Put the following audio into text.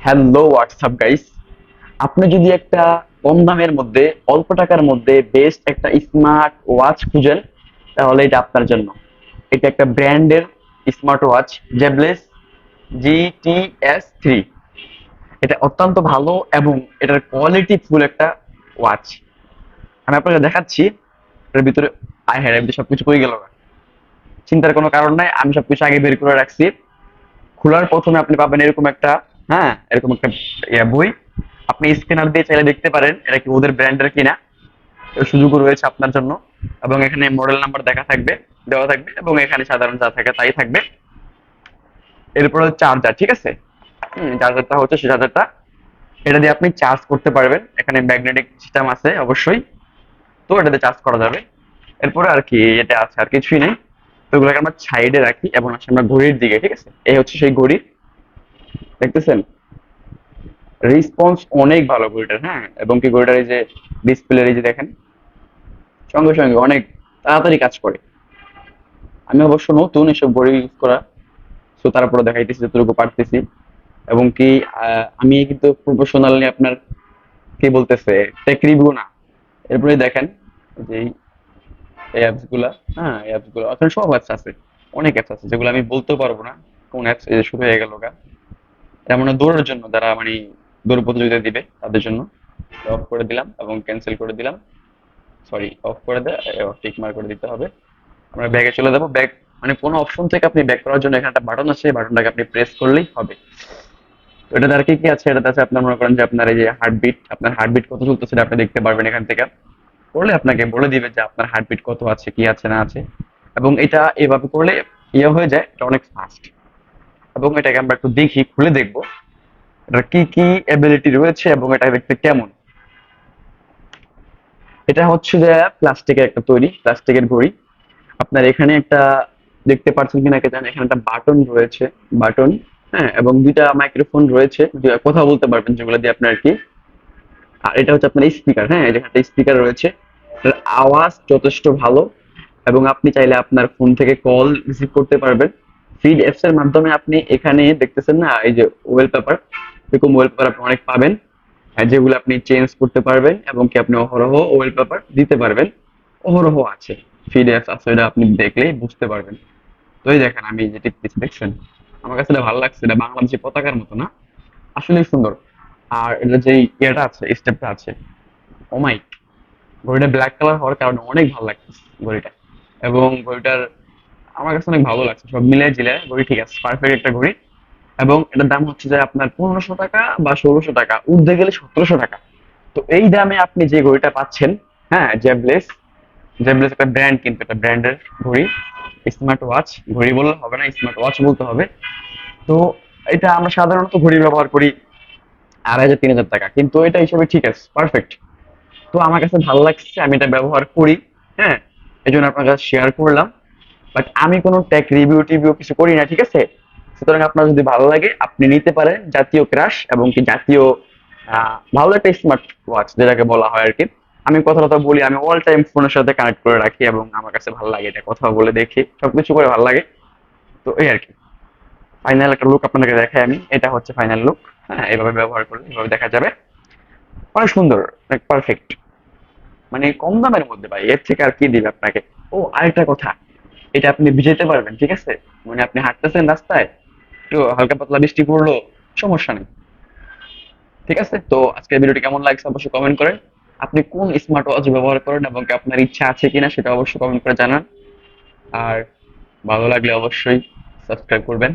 Hello WhatsApp guys. আপনি যদি একটা কম দামের মধ্যে অল্প টাকার মধ্যে বেস্ট একটা স্মার্ট ওয়াচ খুঁজেন, তাহলে এটা আপনার জন্য। এটা একটা ব্র্যান্ডের স্মার্ট ওয়াচ, জেবলেস GTS 3। এটা অত্যন্ত ভালো এবং এটার কোয়ালিটি ফুল একটা ওয়াচ। আমি আপনাকে দেখাচ্ছি। এর ভিতরে আয় হ্যাঁ, এর ভিতরে সবকিছু কই গেল? চিন্তার কোনো কারণ নাই, আমি সবকিছু আগে বের করে রাখছি। খোলার প্রথমে আপনি পাবেন এরকম একটা, হ্যাঁ, এরকম একটা বই। আপনি স্ক্যানার দিয়ে চাইলে দেখতে পারেন এটা কি ওদের ব্র্যান্ডের কিনা। এর সুযোগও রয়েছে আপনার জন্য। এবং এখানে মডেল নাম্বার দেওয়া থাকবে এবং এখানে সাধারণ যা থাকে তাই থাকবে। এরপরে চার্জার, ঠিক আছে। চার্জারটা হচ্ছে সে চার্জারটা, এটা দিয়ে আপনি চার্জ করতে পারবেন। এখানে ম্যাগনেটিক সিস্টেম আছে অবশ্যই, তো এটাতে চার্জ করা যাবে। এরপরে আর কি এটা আছে, আর কিছুই নেই। তো এগুলোকে আমরা সাইডে রাখি এবং আসি আমরা ঘড়ির দিকে, ঠিক আছে। এই হচ্ছে সেই ঘড়ি, দেখতেছেন। রেসপন্স অনেক ভালো ঘড়িটার, হ্যাঁ। এবং কি ঘড়িটার এই যে ডিসপ্লে, এই যে দেখেন, সঙ্গে সঙ্গে অনেক তাড়াতাড়ি কাজ করে। আমি অবশ্য নতুন এসব ঘড়ি ইউজ করা, তো তারপরে দেখাইতেছি যতটুকু পারতেছি। এবং কি আমি কিন্তু প্রফেশনালি আপনার কি বলতেছে টেক রিভিউ না। এরপরে দেখেন যে এই অ্যাপস গুলা, হ্যাঁ, এই অ্যাপস গুলো আসলে সব অ্যাপস আছে। অনেক অ্যাপস আছে যেগুলো আমি বলতেও পারবো না কোন অ্যাপস। এই যে শুরু হয়ে গেল গা, এটা মানে দৌড়ের জন্য, যারা মানে দৌড় প্রতিযোগিতা দিবে তাদের জন্য। অফ করে দিলাম এবং ক্যান্সেল করে দিলাম। সরি, অফ করে দেয়, টিক মার্ক করে দিতে হবে। আমরা ব্যাগে চলে যাবো। ব্যাগ মানে কোনো অপশন থেকে আপনি ব্যাক করার জন্য এখানে একটা বাটন আছে, এই বাটনটাকে আপনি প্রেস করলেই হবে। তো এটাতে আর কি কি আছে, এটাতে আছে আপনার মনে করেন যে আপনার এই যে হার্টবিট, আপনার হার্টবিট কত চলতেছে সেটা আপনি দেখতে পারবেন এখান থেকে। করলে আপনাকে বলে দিবে যে আপনার হার্টবিট কত আছে, কি আছে না আছে। এবং এটা এভাবে করলে ইয়ে হয়ে যায়, এটা অনেক ফাস্ট। এবং এটাকে আমরা একটু দেখি, খুলে দেখবো এটা কি কি এবিলিটি রয়েছে এবং এটা দেখতে কেমন। এটা হচ্ছে যে প্লাস্টিকের একটা তৈরি, প্লাস্টিকের ঘড়ি। আপনার এখানে একটা দেখতে পাচ্ছেন কিনা কে জানে, এখানে একটা বাটন রয়েছে, বাটন, হ্যাঁ, এবং দুইটা মাইক্রোফোন রয়েছে, কথা বলতে পারবেন যেগুলো দিয়ে আপনার কি। আর এটা হচ্ছে আপনার স্পিকার, হ্যাঁ, এখানে একটা স্পিকার রয়েছে। এটার আওয়াজ যথেষ্ট ভালো। এবং আপনি চাইলে আপনার ফোন থেকে কল রিসিভ করতে পারবেন। ফিড অ্যাপস এর মাধ্যমে আপনি এখানে দেখতেছেন না এই যে ওয়েলপেপার, এরকম ওয়েলপেপার আপনি অনেক পাবেন, যেগুলো আপনি চেঞ্জ করতে পারবেন এবং কি আপনি অহরহ ওয়েলপেপার দিতে পারবেন। অহরহ আছে, ফিড অ্যাপস আছে, এটা আপনি দেখলেই বুঝতে পারবেন। তো এই দেখেন আমি যে টিপতেছি, দেখছেন। আমার কাছে এটা ভালো লাগছে, এটা বাংলাদেশি পতাকার মতো না, আসলেই সুন্দর। আর এটা যে ইয়েটা আছে, স্টেপটা আছে, ও মাই, ঘড়িটা ব্ল্যাক কালার হওয়ার কারণে অনেক ভালো লাগতেছে ঘড়িটা। এবং ঘড়িটার আমার কাছে অনেক ভালো লাগছে, সব মিলিয়ে জিলে ঘড়ি ঠিক আছে, পারফেক্ট একটা ঘড়ি। এবং এটার দাম হচ্ছে যে আপনার 1500 টাকা বা 1600 টাকা, ঊর্ধ্বে গেলে 1700 টাকা। তো এই দামে আপনি যে ঘড়িটা পাচ্ছেন, হ্যাঁ, জেবলেস। জেবলেস একটা ব্র্যান্ড, কিন্তু একটা ব্র্যান্ডের ঘড়ি, স্মার্ট ওয়াচ। ঘড়ি বললে হবে না, স্মার্ট ওয়াচ বলতে হবে। তো এটা আমরা সাধারণত ঘড়ি ব্যবহার করি 2500 3000 টাকা, কিন্তু এটা হিসেবে ঠিক আছে, পারফেক্ট। তো আমার কাছে ভালো লাগছে, আমি এটা ব্যবহার করি, হ্যাঁ, এই জন্য আপনার কাছে শেয়ার করলাম। বাট আমি কোনো টেক রিভিউ টিভিউ কিছু করি না, ঠিক আছে। সুতরাং আপনার যদি ভালো লাগে আপনি নিতে পারেন জাতীয় ক্রাশ এবং কি জাতীয় ভালো একটা স্মার্ট ওয়াচ যেটাকে বলা হয় আর কি। আমি কথা কথা বলি, আমি অল টাইম ফোনের সাথে কানেক্ট করে রাখি এবং আমার কাছে ভালো লাগে, এটা কথা বলে দেখি, সবকিছু করে ভালো লাগে। তো এই আর কি, ফাইনাল একটা লুক আপনাদেরকে দেখাই আমি। এটা হচ্ছে ফাইনাল লুক, হ্যাঁ, এইভাবে ব্যবহার করলে এইভাবে দেখা যাবে। অনেক সুন্দর, অনেক পারফেক্ট। মানে কম দামের মধ্যে ভাই, এর থেকে আর কি দিবে আপনাকে। ও আরেকটা কথা, এটা আপনি ভিজাইতে পারবেন, ঠিক আছে। মানে আপনি হাঁটতেছেন রাস্তায়, একটু হালকা পাতলা বৃষ্টি পড়লো, সমস্যা নেই, ঠিক আছে। তো আজকের ভিডিওটি কেমন লাগছে অবশ্যই কমেন্ট করেন। আপনি কোন স্মার্ট ওয়াচ ব্যবহার করেন এবং কি আপনার ইচ্ছা আছে কিনা সেটা অবশ্যই কমেন্ট করে জানান। আর ভালো লাগলে অবশ্যই সাবস্ক্রাইব করবেন।